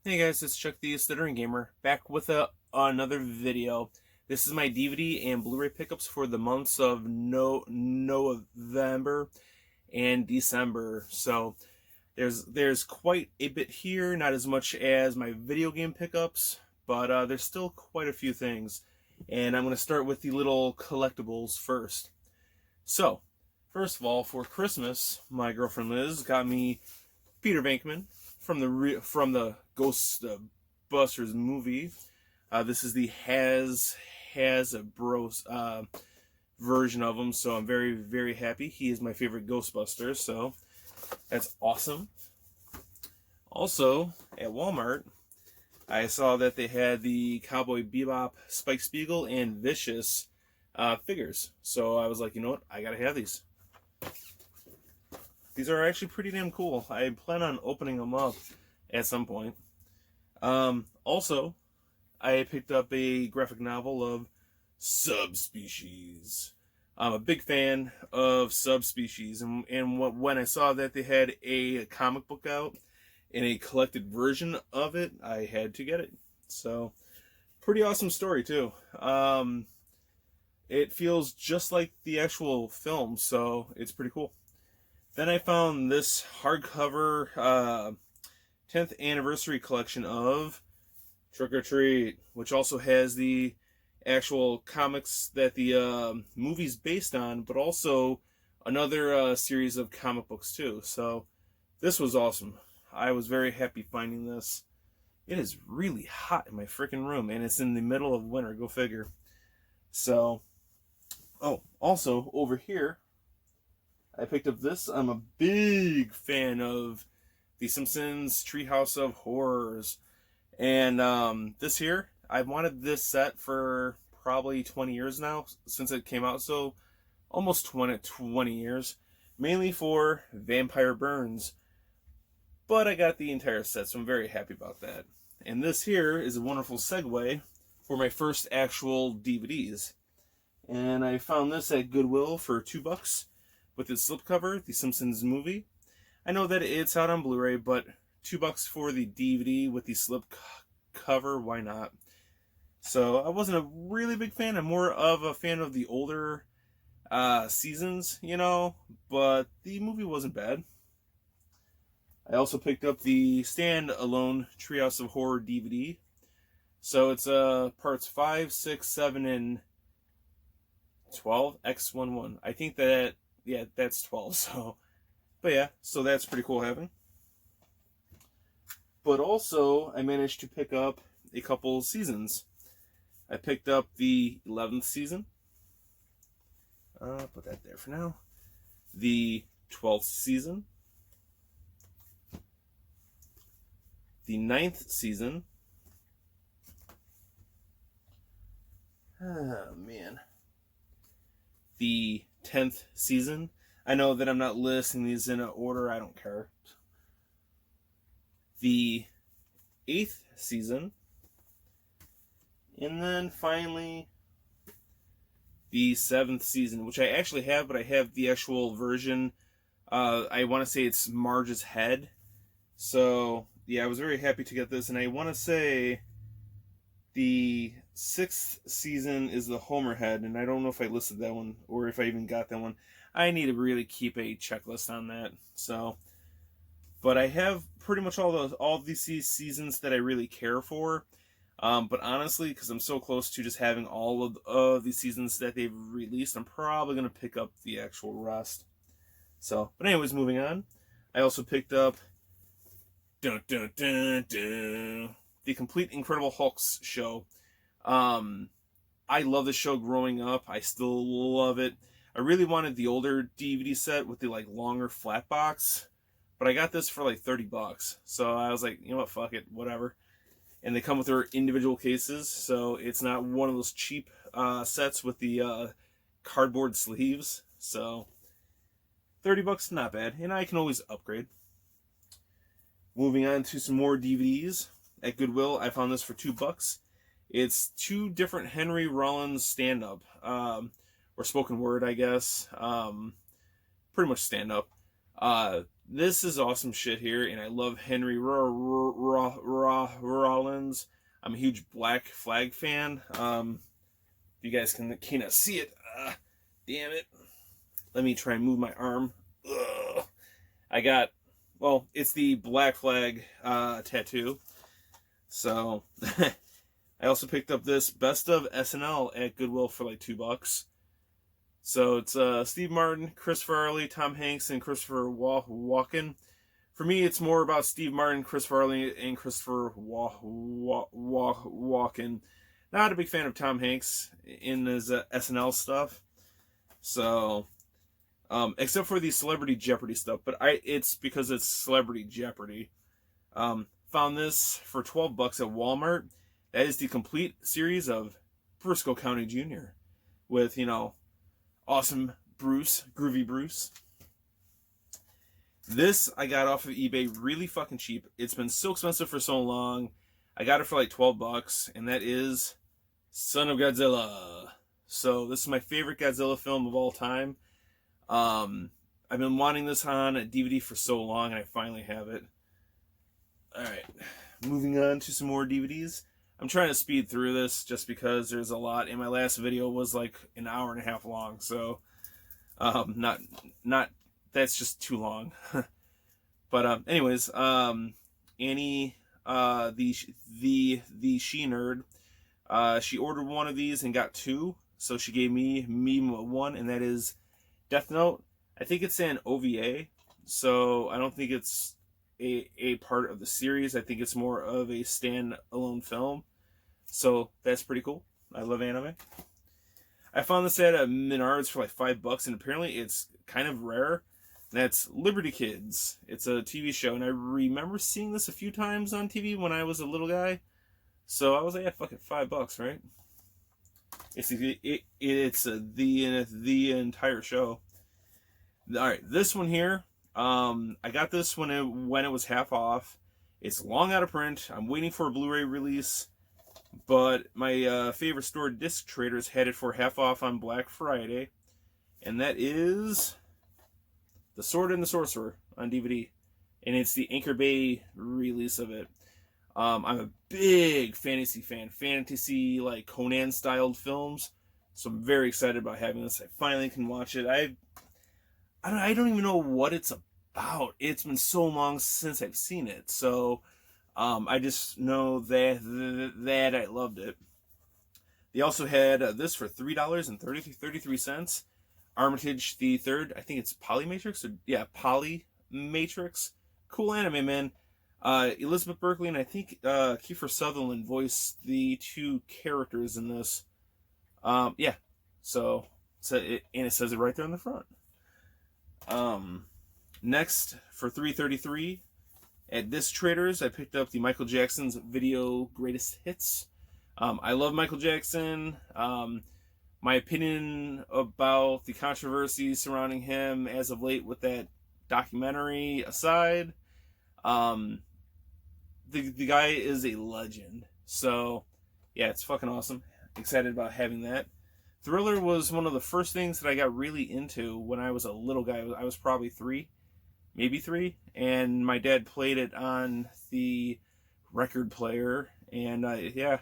Hey guys, it's Chuck the Stuttering Gamer, back with another video. This is my DVD and Blu-ray pickups for the months of November and December. So there's quite a bit here, not as much as my video game pickups, but there's still quite a few things. And I'm going to start with the little collectibles first. So, first of all, for Christmas, my girlfriend Liz got me Peter Venkman from the Ghostbusters movie. This is the has a bros version of him, so I'm very happy. He is my favorite Ghostbuster, so that's awesome. Also, at Walmart, I saw that they had the Cowboy Bebop, Spike Spiegel, and Vicious figures. So I was like, you know what? I gotta have these. These are actually pretty damn cool. I plan on opening them up at some point. Also, I picked up a graphic novel of Subspecies. I'm a big fan of Subspecies, and when I saw that they had a comic book out in a collected version of it, I had to get it. So, pretty awesome story too. It feels just like the actual film, so it's pretty cool. Then I found this hardcover 10th anniversary collection of Trick or Treat, which also has the actual comics that the movie's based on, but also another series of comic books too. So this was awesome. I was very happy finding this. It is really hot in my freaking room, and it's in the middle of winter. Go figure. So, oh, also over here, I picked up this. I'm a big fan of the Simpsons Treehouse of Horrors. And this here, I've wanted this set for probably 20 years now, since it came out, so almost 20 years. Mainly for Vampire Burns. But I got the entire set, so I'm very happy about that. And this here is a wonderful segue for my first actual DVDs. And I found this at Goodwill for $2 with its slipcover, the Simpsons movie. I know that it's out on Blu-ray, but $2 for the DVD with the slipcover, why not? So I wasn't a really big fan. I'm more of a fan of the older seasons, but the movie wasn't bad. I also picked up the standalone Treehouse of Horror DVD. So it's parts 5, 6, 7, and 12, X11. I think that, yeah, that's 12, so... But yeah, so that's pretty cool having. But also, I managed to pick up a couple seasons. I picked up the 11th season. Put that there for now. The 12th season. The 9th season. Oh, man. The 10th season. I know that I'm not listing these in order. I don't care. The 8th season. And then finally, the 7th season, which I actually have, but I have the actual version. I want to say it's Marge's head. So, yeah, I was very happy to get this. And I want to say the 6th season is the Homer head. And I don't know if I listed that one or if I even got that one. I need to really keep a checklist on that. So, but I have pretty much all these seasons that I really care for. But honestly, because I'm so close to just having all of these seasons that they've released, I'm probably gonna pick up the actual rest. So, but anyways, moving on. I also picked up the Complete Incredible Hulk's show. I love the show growing up. I still love it. I really wanted the older DVD set with the longer flat box, but I got this for $30. So I was like, you know what, fuck it, whatever. And they come with their individual cases, so it's not one of those cheap sets with the cardboard sleeves. So $30, not bad, and I can always upgrade. Moving on to some more DVDs at Goodwill, I found this for $2. It's 2 different Henry Rollins stand-up. Or spoken word, I guess. Pretty much stand up. This is awesome shit here, and I love Henry I'm a huge Black Flag fan. You guys can kind of see it. Damn it. Let me try and move my arm. Ugh. I got, well, it's the Black Flag tattoo. So, I also picked up this Best of SNL at Goodwill for like $2. So it's Steve Martin, Chris Farley, Tom Hanks, and Christopher Walken. For me, it's more about Steve Martin, Chris Farley, and Christopher Walken. Not a big fan of Tom Hanks in his SNL stuff. So, except for the Celebrity Jeopardy stuff, but it's because it's Celebrity Jeopardy. Found this for $12 at Walmart. That is the complete series of Briscoe County Jr. with, awesome Bruce, Groovy Bruce. This I got off of eBay really fucking cheap. It's been so expensive for so long. I got it for like $12, and that is Son of Godzilla. So this is my favorite Godzilla film of all time. I've been wanting this on a DVD for so long, and I finally have it. Alright, moving on to some more DVDs. I'm trying to speed through this just because there's a lot, and my last video was like an hour and a half long, so not that's just too long. But anyways, Annie, the she nerd, she ordered one of these and got two, so she gave me one, and that is Death Note. I think it's an OVA, so I don't think it's a part of the series. I think it's more of a stand-alone film. So that's pretty cool. I love anime. I found this at Menards for like $5, and apparently it's kind of rare. That's Liberty Kids. It's a TV show, and I remember seeing this a few times on TV when I was a little guy. So I was like, yeah, fuck it, $5, right? It's the entire show. All right, this one here. I got this when it was half off. It's long out of print. I'm waiting for a Blu-ray release, but my favorite store, Disc Traders, had it for half off on Black Friday, and that is The Sword and the Sorcerer on DVD, and it's the Anchor Bay release of it. I'm a big fantasy fan, like Conan styled films, so I'm very excited about having this. I finally can watch it. I don't even know what it's about. It's been so long since I've seen it, so I just know that I loved it. They also had this for $3.33. Armitage the Third. I think it's Polymatrix. Polymatrix. Cool anime, man. Elizabeth Berkley and I think Kiefer Sutherland voiced the two characters in this. Yeah. So it says it right there on the front. Next, for $3.33 at Disc Traders, I picked up the Michael Jackson's Video Greatest Hits. I love Michael Jackson. My opinion about the controversy surrounding him as of late with that documentary aside, the guy is a legend. So, yeah, it's fucking awesome. Excited about having that. Thriller was one of the first things that I got really into when I was a little guy. I was probably maybe three, and my dad played it on the record player, and yeah,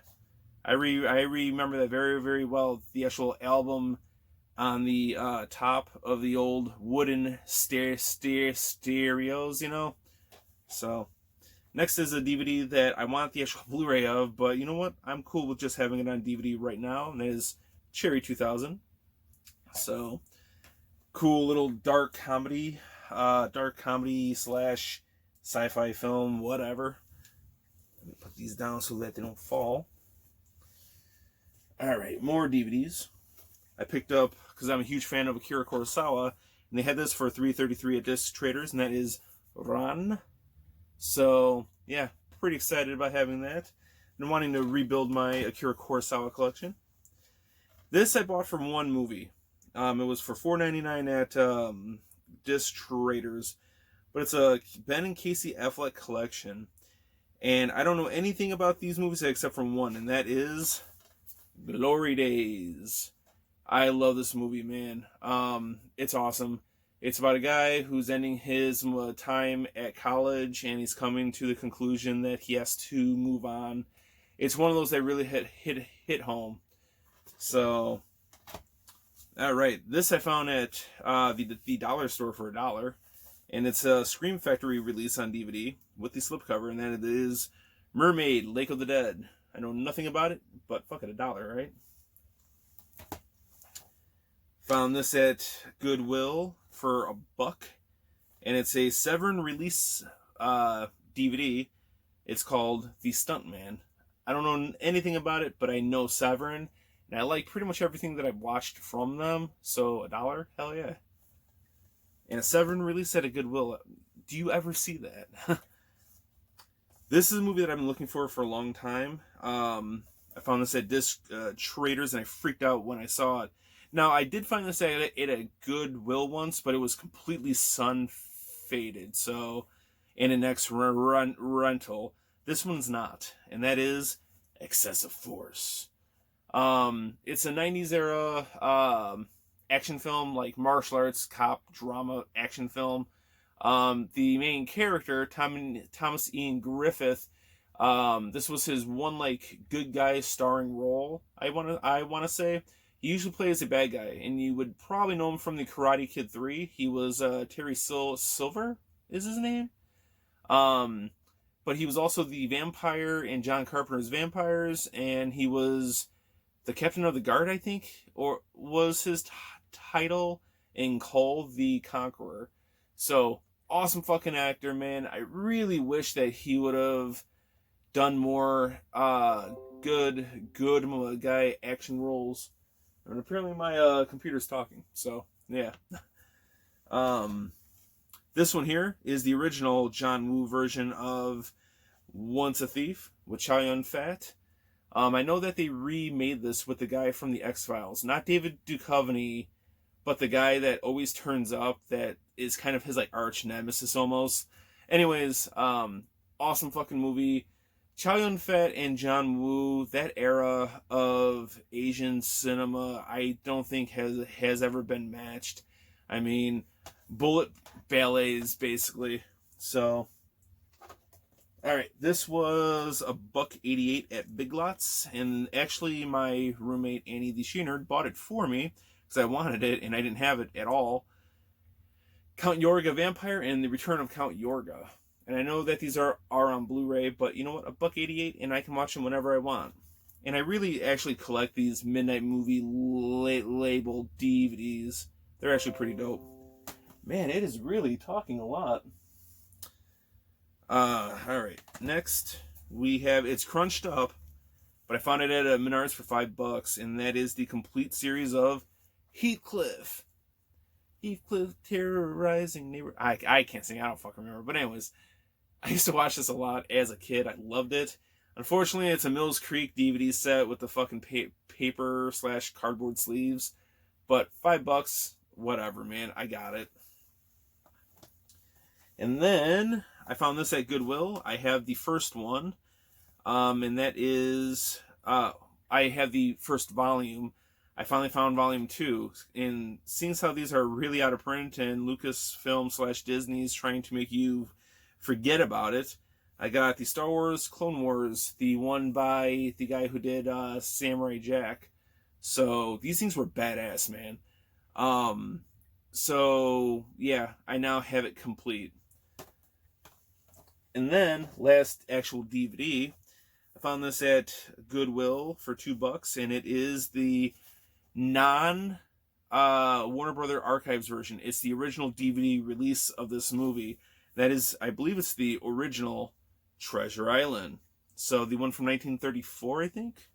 I remember that very, very well. The actual album on the top of the old wooden stereos, So, next is a DVD that I want the actual Blu-ray of, but you know what? I'm cool with just having it on DVD right now, and that is Cherry 2000. So, cool little dark comedy slash sci-fi film, whatever. Let me put these down so that they don't fall. Alright, more DVDs. I picked up, because I'm a huge fan of Akira Kurosawa, and they had this for $3.33 at Disc Traders, and that is Ran. So, yeah, pretty excited about having that. And wanting to rebuild my Akira Kurosawa collection. This I bought from one movie. It was for $4.99 at Disc Traders. But it's a Ben and Casey Affleck collection. And I don't know anything about these movies except from one, and that is Glory Days. I love this movie, man. It's awesome. It's about a guy who's ending his time at college, and he's coming to the conclusion that he has to move on. it's one of those that really hit home. So, all right, this I found at the dollar store for $1, and it's a Scream Factory release on DVD with the slipcover, and then it is Mermaid, Lake of the Dead. I know nothing about it, but fuck it, $1, right? Found this at Goodwill for $1, and it's a Severin release DVD. It's called The Stunt Man. I don't know anything about it, but I know Severin, and I like pretty much everything that I've watched from them. So $1, hell yeah. And a Severin release at a Goodwill. Do you ever see that? This is a movie that I've been looking for a long time. I found this at Disc Traders, and I freaked out when I saw it. Now, I did find this at a Goodwill once, but it was completely sun-faded. So, in an rental. This one's not, and that is Excessive Force. It's a 90s era action film, like martial arts, cop, drama, action film. The main character, Thomas Ian Griffith, this was his one like good guy starring role. I wanna say he usually plays a bad guy, and you would probably know him from the Karate Kid 3. He was Terry Silver is his name. But he was also the vampire in John Carpenter's Vampires, and he was the captain of the guard, I think, or was his title in Call the Conqueror. So, awesome fucking actor, man. I really wish that he would have done more good guy action roles. And apparently my computer's talking, so, yeah. This one here is the original John Woo version of Once a Thief with Chow Yun-fat. I know that they remade this with the guy from the X-Files. Not David Duchovny, but the guy that always turns up that is kind of his like arch nemesis almost. Anyways, awesome fucking movie. Chow Yun-fat and John Woo, that era of Asian cinema, I don't think has ever been matched. I mean, bullet ballets basically. So, all right, this was $1.88 at Big Lots, and actually my roommate Annie the She Nerd bought it for me because I wanted it and I didn't have it at all. Count Yorga Vampire and The Return of Count Yorga, and I know that these are on Blu-ray, but you know what, $1.88 and I can watch them whenever I want. And I really actually collect these midnight movie label DVDs. They're actually pretty dope. Man, it is really talking a lot. Alright. Next, we have, it's crunched up, but I found it at a Menards for $5, and that is the complete series of Heathcliff. Heathcliff terrorizing neighbor. I can't sing, I don't fucking remember. But anyways, I used to watch this a lot as a kid. I loved it. Unfortunately, it's a Mills Creek DVD set with the fucking paper / cardboard sleeves. But $5, whatever, man. I got it. And then I found this at Goodwill. I have the first one, and that is I have the first volume. I finally found volume 2, and seeing how these are really out of print and Lucasfilm / Disney's trying to make you forget about it, I got the Star Wars Clone Wars, the one by the guy who did Samurai Jack. So these things were badass, man. So yeah, I now have it complete. And then, last actual DVD, I found this at Goodwill for $2, and it is the Warner Brother Archives version. It's the original DVD release of this movie. That is, I believe it's the original Treasure Island. So the one from 1934, I think?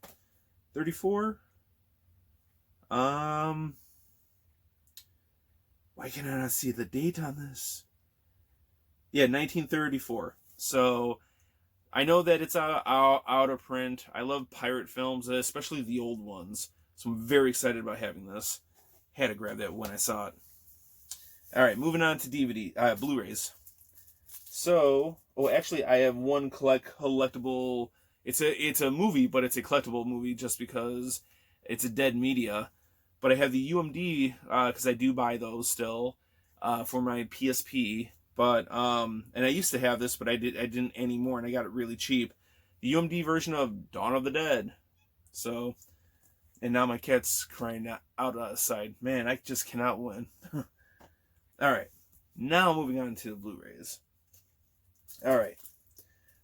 34? Why can I not see the date on this? Yeah, 1934. So, I know that it's out of print. I love pirate films, especially the old ones. So I'm very excited about having this. Had to grab that when I saw it. Alright, moving on to Blu-rays. So, actually I have one collectible. It's a movie, but it's a collectible movie just because it's a dead media. But I have the UMD, because I do buy those still, for my PSP. But and I used to have this, but I didn't anymore, and I got it really cheap. the UMD version of Dawn of the Dead. So, and now my cat's crying out outside. Man, I just cannot win. Alright, now moving on to the Blu-rays. Alright,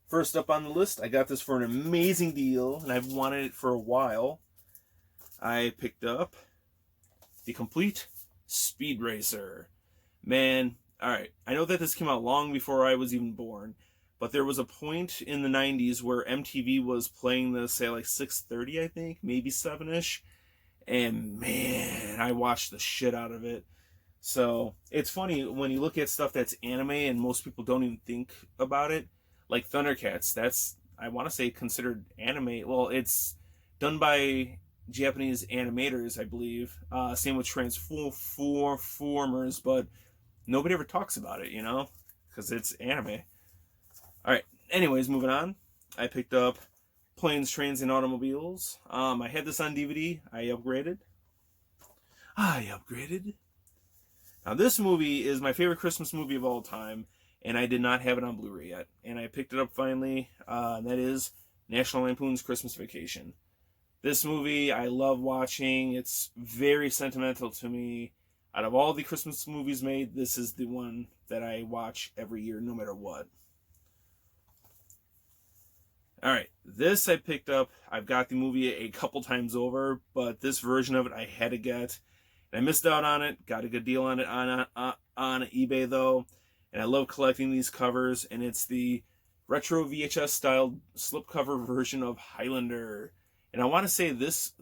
first up on the list, I got this for an amazing deal, and I've wanted it for a while. I picked up the complete Speed Racer. Man, alright, I know that this came out long before I was even born, but there was a point in the 90s where MTV was playing this at like 6:30, I think, maybe 7-ish, and man, I watched the shit out of it. So, it's funny when you look at stuff that's anime and most people don't even think about it, like Thundercats, that's, I want to say, considered anime. Well, it's done by Japanese animators, I believe. Same with Transformers, but nobody ever talks about it, you know, because it's anime. Alright, anyways, moving on. I picked up Planes, Trains, and Automobiles. I had this on DVD. I upgraded. Now, this movie is my favorite Christmas movie of all time, and I did not have it on Blu-ray yet. And I picked it up finally, and that is National Lampoon's Christmas Vacation. This movie I love watching. It's very sentimental to me. Out of all the Christmas movies made, this is the one that I watch every year, no matter what. Alright, this I picked up. I've got the movie a couple times over, but this version of it I had to get. And I missed out on it. Got a good deal on it on eBay, though. And I love collecting these covers, and it's the retro VHS-styled slipcover version of Highlander. And I want to say this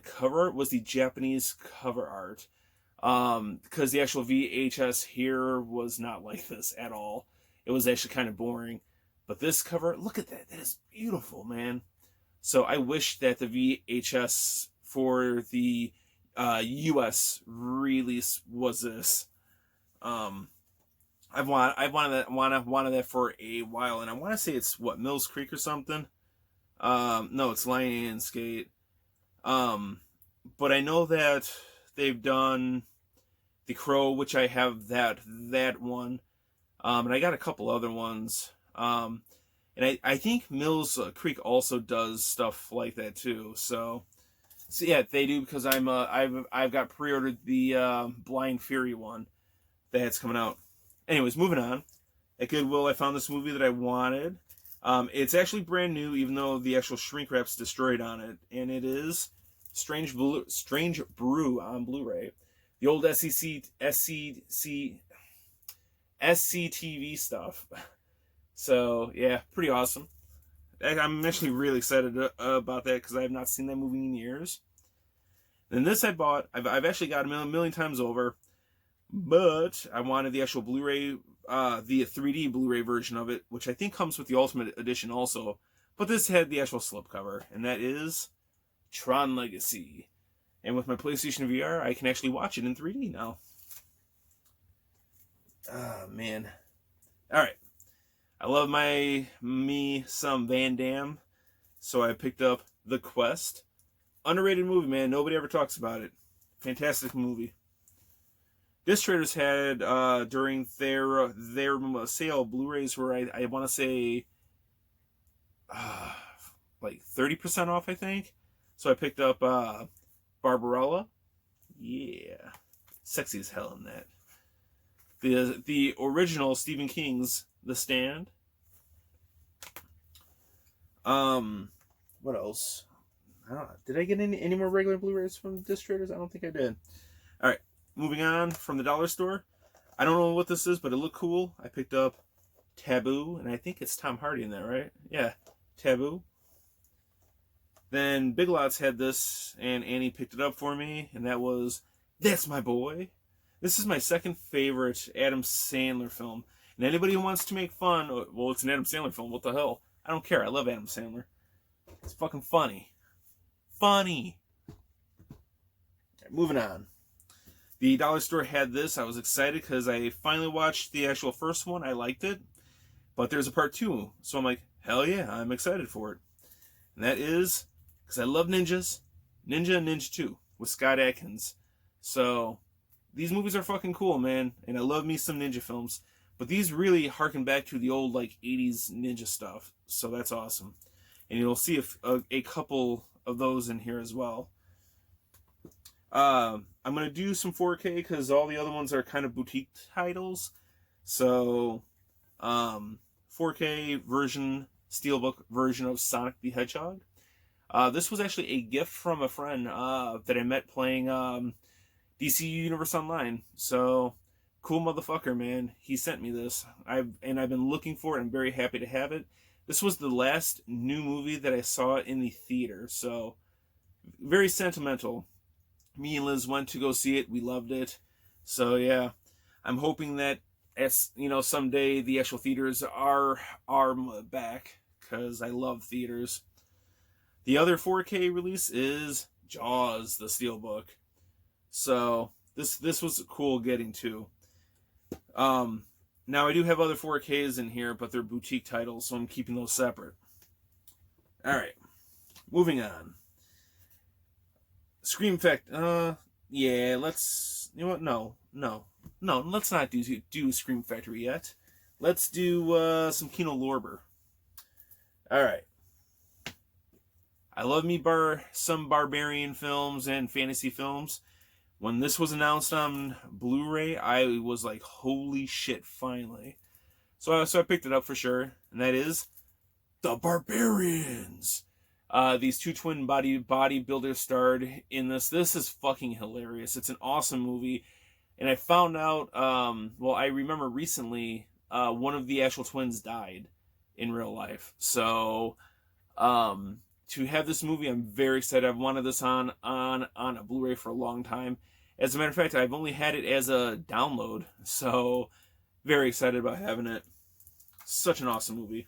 cover art was the Japanese cover art, because the actual VHS here was not like this at all. It was actually kind of boring. But this cover, look at that. That is beautiful, man. So I wish that the VHS for the US release was this. I've wanted that for a while, and I want to say it's what, Mills Creek or something. No, it's Lionsgate. But I know that they've done The Crow, which I have that one. And I got a couple other ones. And I think Mills Creek also does stuff like that too. So yeah, they do, because I've got pre-ordered the Blind Fury one that's coming out. Anyways, moving on. At Goodwill, I found this movie that I wanted. It's actually brand new, even though the actual shrink wrap's destroyed on it, and it is Strange Brew on Blu-ray. The old SCTV stuff. So yeah, pretty awesome. I'm actually really excited about that, because I have not seen that movie in years. And this I bought. I've actually got a million times over, but I wanted the actual Blu-ray, the 3D Blu-ray version of it, which I think comes with the Ultimate Edition also. But this had the actual slipcover, and that is Tron Legacy. And with my PlayStation VR, I can actually watch it in 3D now. Ah, man. Alright. I love me some Van Damme, so I picked up The Quest. Underrated movie, man. Nobody ever talks about it. Fantastic movie. Disc Traders had, during their sale, Blu-rays were, I want to say, like 30% off, I think. So I picked up Barbarella. Yeah. Sexy as hell in that. The original Stephen King's The Stand. What else? I don't know. Did I get any more regular Blu-rays from Disc Traders? I don't think I did. Alright, moving on from the dollar store. I don't know what this is, but it looked cool. I picked up Taboo, and I think it's Tom Hardy in that, right? Yeah, Taboo. Then Big Lots had this, and Annie picked it up for me, and that was That's My Boy. This is my second favorite Adam Sandler film. And anybody who wants to make fun, well, it's an Adam Sandler film, what the hell? I don't care, I love Adam Sandler. It's fucking funny. Funny. Right, moving on. The dollar store had this. I was excited because I finally watched the actual first one. I liked it. But there's a part 2. So I'm like, hell yeah, I'm excited for it. And that is, because I love ninjas, Ninja and Ninja 2 with Scott Adkins. So these movies are fucking cool, man. And I love me some ninja films. But these really harken back to the old, like, 80s ninja stuff. So that's awesome. and you'll see a couple of those in here as well. I'm going to do some 4K because all the other ones are kind of boutique titles. So, 4K version, Steelbook version of Sonic the Hedgehog. This was actually a gift from a friend that I met playing DC Universe Online. So, cool motherfucker, man. He sent me this. I've been looking for it. I'm very happy to have it. This was the last new movie that I saw in the theater. So, very sentimental. Me and Liz went to go see it. We loved it. So, yeah. I'm hoping that, as you know, someday the actual theaters are back, because I love theaters. The other 4K release is Jaws, the Steelbook. So this was cool getting to. Now I do have other 4Ks in here, but they're boutique titles, so I'm keeping those separate. All right, moving on. Scream Factory. Yeah, let's. You know what? No. Let's not do Scream Factory yet. Let's do some Kino Lorber. All right. I love me some Barbarian films and fantasy films. When this was announced on Blu-ray, I was like, holy shit, finally. So I picked it up for sure, and that is The Barbarians. These two twin bodybuilders starred in this. This is fucking hilarious. It's an awesome movie. And I found out, I remember recently, one of the actual twins died in real life. So, to have this movie, I'm very excited. I've wanted this on a Blu-ray for a long time. As a matter of fact, I've only had it as a download, so very excited about having it. Such an awesome movie.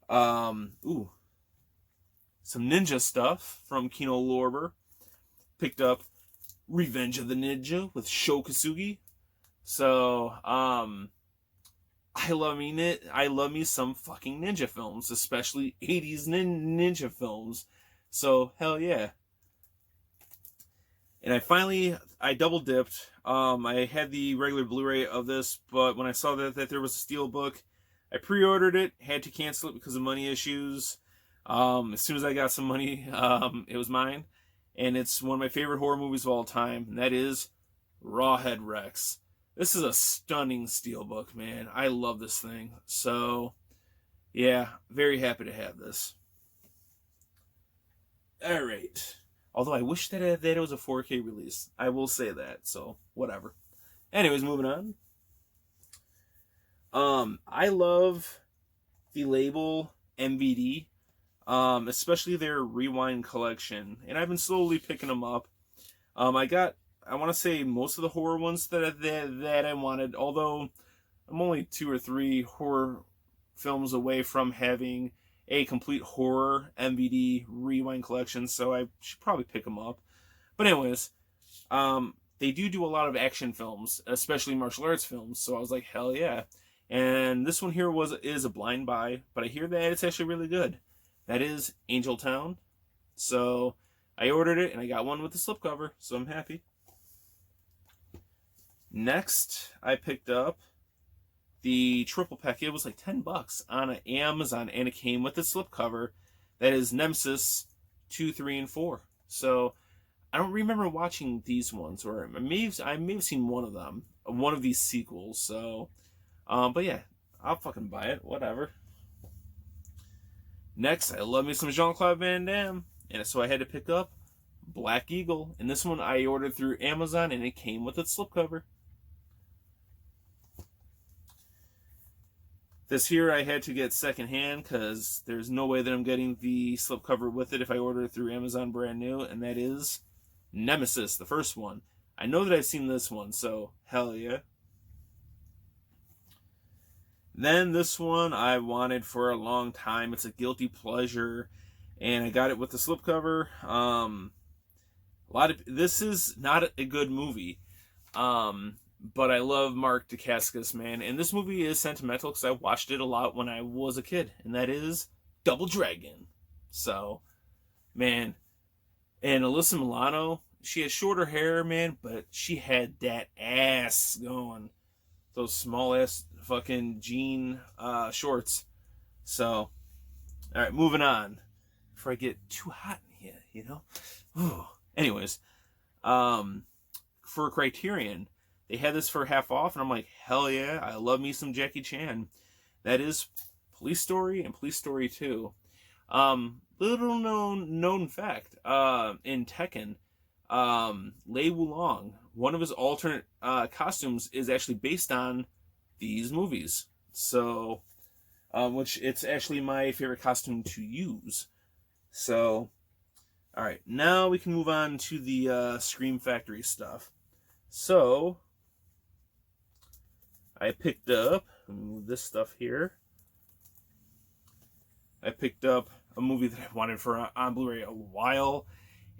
Some ninja stuff from Kino Lorber. Picked up Revenge of the Ninja with Sho Kosugi. So, I love me some fucking ninja films, especially 80s ninja films. So, hell yeah. And I double dipped. I had the regular Blu-ray of this, but when I saw that there was a Steelbook, I pre-ordered it, had to cancel it because of money issues. As soon as I got some money, it was mine. And it's one of my favorite horror movies of all time, and that is Rawhead Rex. This is a stunning Steelbook, man. I love this thing. So, yeah, very happy to have this. All right. Although I wish that it was a 4K release. I will say that, so whatever. Anyways, moving on. I love the label MVD, especially their Rewind collection, and I've been slowly picking them up. I want to say most of the horror ones that I wanted, although I'm only 2 or 3 horror films away from having a complete horror MVD Rewind collection, so I should probably pick them up. But anyways, they do a lot of action films, especially martial arts films, so I was like, hell yeah. And this one here is a blind buy, but I hear that it's actually really good. That is Angel Town. So I ordered it, and I got one with the slipcover, so I'm happy. Next, I picked up the triple pack. It was like $10 on Amazon, and it came with the slipcover. That is Nemesis 2, 3, and 4. So I don't remember watching these ones, or I may have seen one of them, one of these sequels. So, but yeah, I'll fucking buy it. Whatever. Next, I love me some Jean-Claude Van Damme, and so I had to pick up Black Eagle, and this one I ordered through Amazon, and it came with its slipcover. This here I had to get secondhand because there's no way that I'm getting the slipcover with it if I order it through Amazon brand new, and that is Nemesis, the first one. I know that I've seen this one, so hell yeah. Then this one I wanted for a long time. It's a guilty pleasure, and I got it with the slipcover. This is not a good movie, but I love Mark Dacascos, man, and this movie is sentimental because I watched it a lot when I was a kid, and that is Double Dragon. So, man, and Alyssa Milano, she had shorter hair, man, but she had that ass going. Those small ass fucking jean shorts. So, All right, moving on. Before I get too hot in here, you know? Ooh. Anyways, for Criterion, they had this for half off, and I'm like, hell yeah, I love me some Jackie Chan. That is Police Story and Police Story 2. Little known fact, in Tekken, Lei Wulong, one of his alternate costumes is actually based on these movies. So, which it's actually my favorite costume to use. So, all right, now we can move on to the Scream Factory stuff. So, I picked up, let me move this stuff here. I picked up a movie that I wanted for on Blu-ray a while,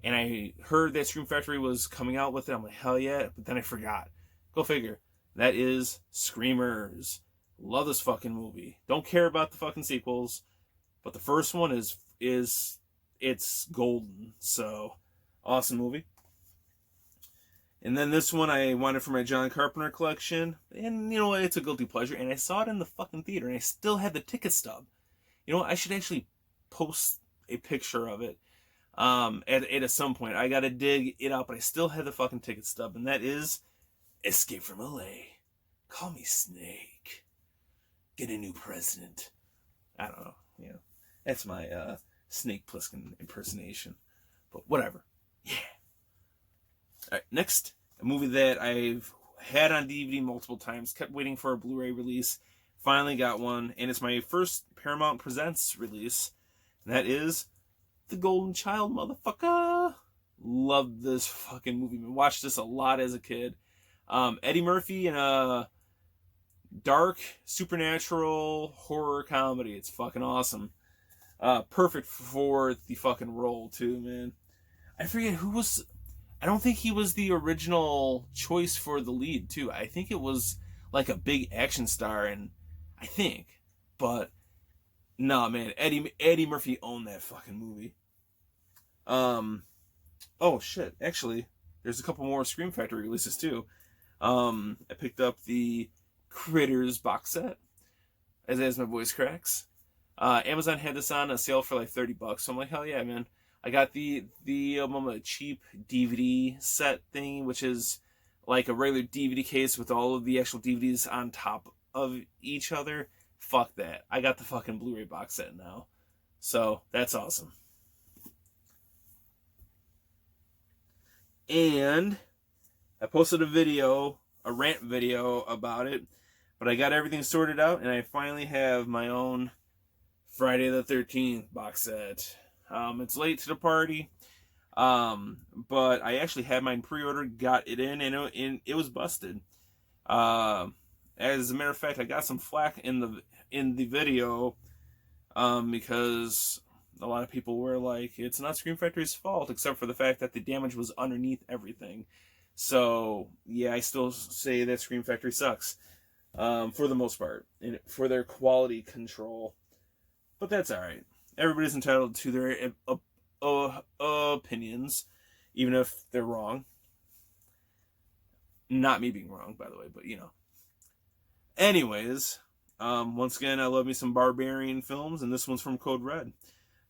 and I heard that Scream Factory was coming out with it. I'm like, hell yeah, but then I forgot. Go figure. That is Screamers. Love this fucking movie. Don't care about the fucking sequels, but the first one is it's golden. So, awesome movie. And then this one I wanted for my John Carpenter collection, and you know what, it's a guilty pleasure, and I saw it in the fucking theater, and I still had the ticket stub. You know what, I should actually post a picture of it at some point. I gotta dig it up, but I still had the fucking ticket stub, and that is Escape from LA. Call me Snake. Get a new president. I don't know, you know. That's my Snake Plissken impersonation. But whatever. Yeah. Alright, next, a movie that I've had on DVD multiple times, kept waiting for a Blu-ray release, finally got one, and it's my first Paramount Presents release, and that is The Golden Child, motherfucker. Love this fucking movie. Watched this a lot as a kid. Eddie Murphy in a dark, supernatural horror comedy. It's fucking awesome. Perfect for the fucking role, too, man. I forget who was... I don't think he was the original choice for the lead, too. I think it was like a big action star, and I think. But, nah, man, Eddie Murphy owned that fucking movie. Oh, shit. Actually, there's a couple more Scream Factory releases, too. I picked up the Critters box set, as my voice cracks. Amazon had this on a sale for like $30, so I'm like, hell yeah, man. I got the cheap DVD set thing, which is like a regular DVD case with all of the actual DVDs on top of each other. Fuck that. I got the fucking Blu-ray box set now. So, that's awesome. And I posted a rant video about it, but I got everything sorted out, and I finally have my own Friday the 13th box set. It's late to the party, but I actually had mine pre-ordered, got it in, and it was busted. As a matter of fact, I got some flack in the video, because a lot of people were like, it's not Scream Factory's fault, except for the fact that the damage was underneath everything. So, yeah, I still say that Scream Factory sucks, for the most part, and for their quality control. But that's alright. Everybody's entitled to their opinions, even if they're wrong. Not me being wrong, by the way, but you know. Anyways, once again, I love me some Barbarian films, and this one's from Code Red.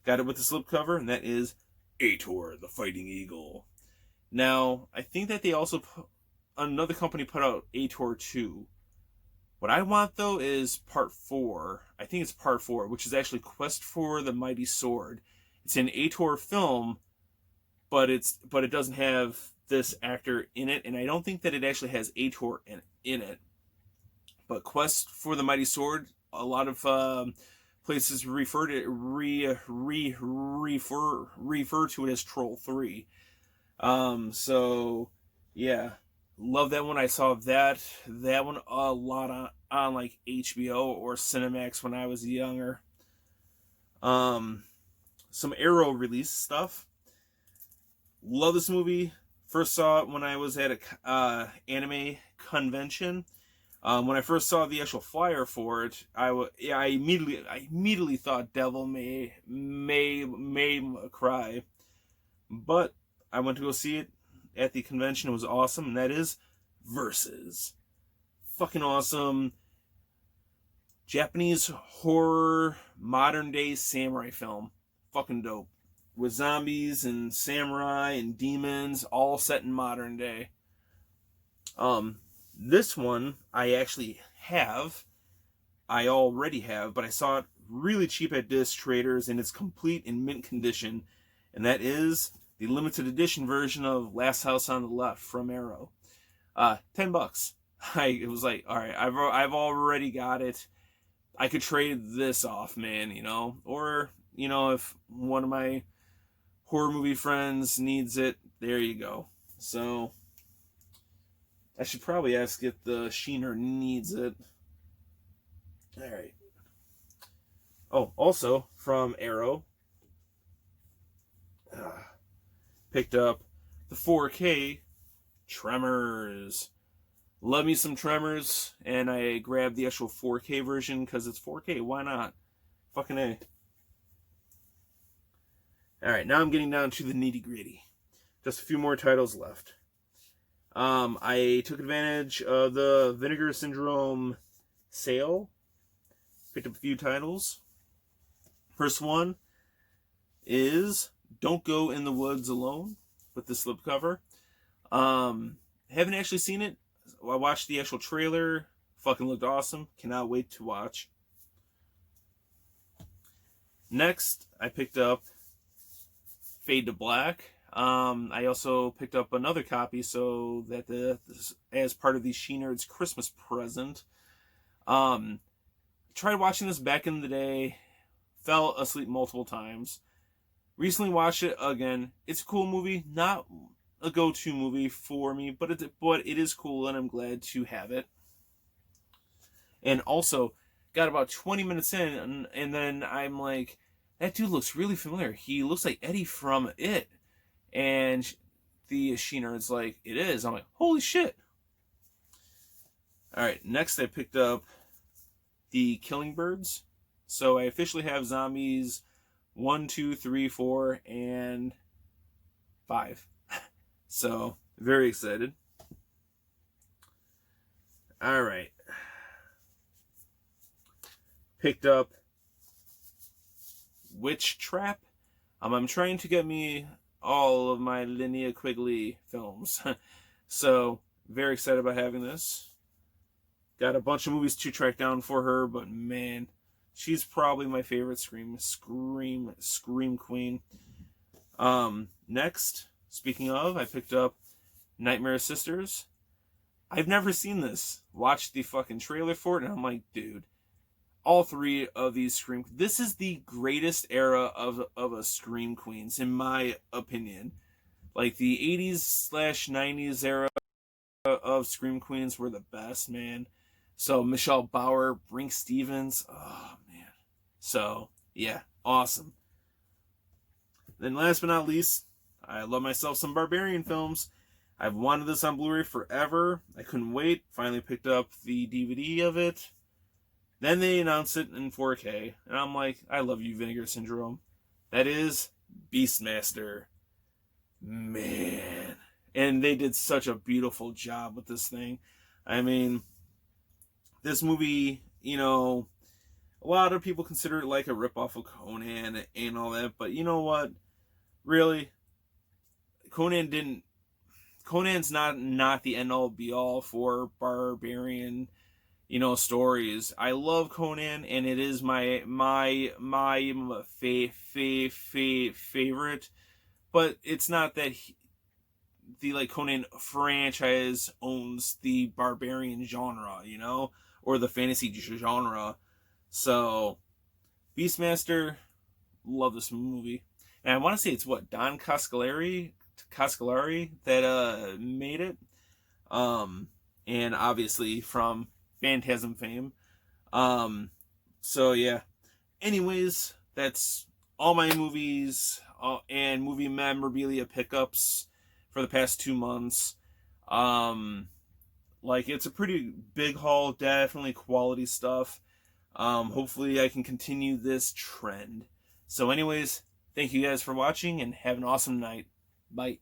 Got it with the slipcover, and that is Ator, the Fighting Eagle. Now, I think that they also another company put out Ator 2. What I want, though, is Part 4. I think it's Part 4, which is actually Quest for the Mighty Sword. It's an Ator film, but it doesn't have this actor in it, and I don't think that it actually has Ator in it. But Quest for the Mighty Sword, a lot of places refer to it as Troll 3. So, yeah. Love that one. I saw that one a lot on like HBO or Cinemax when I was younger. Some Arrow release stuff. Love this movie. First saw it when I was at a anime convention. When I first saw the actual flyer for it, I immediately thought Devil May Cry, but I went to go see it at the convention. It was awesome, and that is Versus. Fucking awesome. Japanese horror modern day samurai film. Fucking dope. With zombies and samurai and demons all set in modern day. This one I actually have. I already have, but I saw it really cheap at disc traders and it's complete in mint condition. And that is the limited edition version of Last House on the Left from Arrow. $10. It was like, all right, I've already got it. I could trade this off, man, you know, or you know, if one of my horror movie friends needs it, there you go. So I should probably ask if the Sheener needs it. All right. Oh, also from Arrow, picked up the 4K Tremors. Love me some Tremors, and I grabbed the actual 4K version because it's 4K. Why not? Fucking A. Alright, now I'm getting down to the nitty gritty. Just a few more titles left. I took advantage of the Vinegar Syndrome sale. Picked up a few titles. First one is Don't Go in the Woods Alone with the slipcover. Haven't actually seen it. I watched the actual trailer. Fucking looked awesome. Cannot wait to watch. Next, I picked up Fade to Black. I also picked up another copy so that as part of the She-Nerds Christmas present. Tried watching this back in the day. Fell asleep multiple times. Recently watched it again. It's a cool movie. Not a go-to movie for me, but it is cool, and I'm glad to have it. And also, got about 20 minutes in, and then I'm like, that dude looks really familiar. He looks like Eddie from It. And the She-Nerd's like, it is. I'm like, holy shit. Alright, next I picked up the Killing Birds. So I officially have Zombies 1, 2, 3, 4, and 5. So, very excited. Alright. Picked up Witch Trap. I'm trying to get me all of my Linnea Quigley films. So, very excited about having this. Got a bunch of movies to track down for her, but man, she's probably my favorite scream queen. Next, speaking of, I picked up Nightmare Sisters. I've never seen this. Watched the fucking trailer for it, and I'm like, dude, all three of these Scream... This is the greatest era of a Scream Queens, in my opinion. Like, the 80s/90s era of Scream Queens were the best, man. So, Michelle Bauer, Brink Stevens, oh, man. So, yeah, awesome. Then last but not least, I love myself some Barbarian films. I've wanted this on Blu-ray forever. I couldn't wait. Finally picked up the DVD of it. Then they announced it in 4K. And I'm like, I love you, Vinegar Syndrome. That is Beastmaster. Man. And they did such a beautiful job with this thing. I mean, this movie, you know, a lot of people consider it like a ripoff of Conan and all that. But you know what? Really? Conan's not the end-all be-all for Barbarian, you know, stories. I love Conan, and it is my favorite. But it's not that the like Conan franchise owns the Barbarian genre, you know, or the fantasy genre. So, Beastmaster, love this movie, and I want to say it's what Don Coscarelli that made it, and obviously from Phantasm fame. So yeah. Anyways, that's all my movies and movie memorabilia pickups for the past 2 months. Like, it's a pretty big haul, definitely quality stuff. Hopefully I can continue this trend. So anyways, thank you guys for watching and have an awesome night. Bye.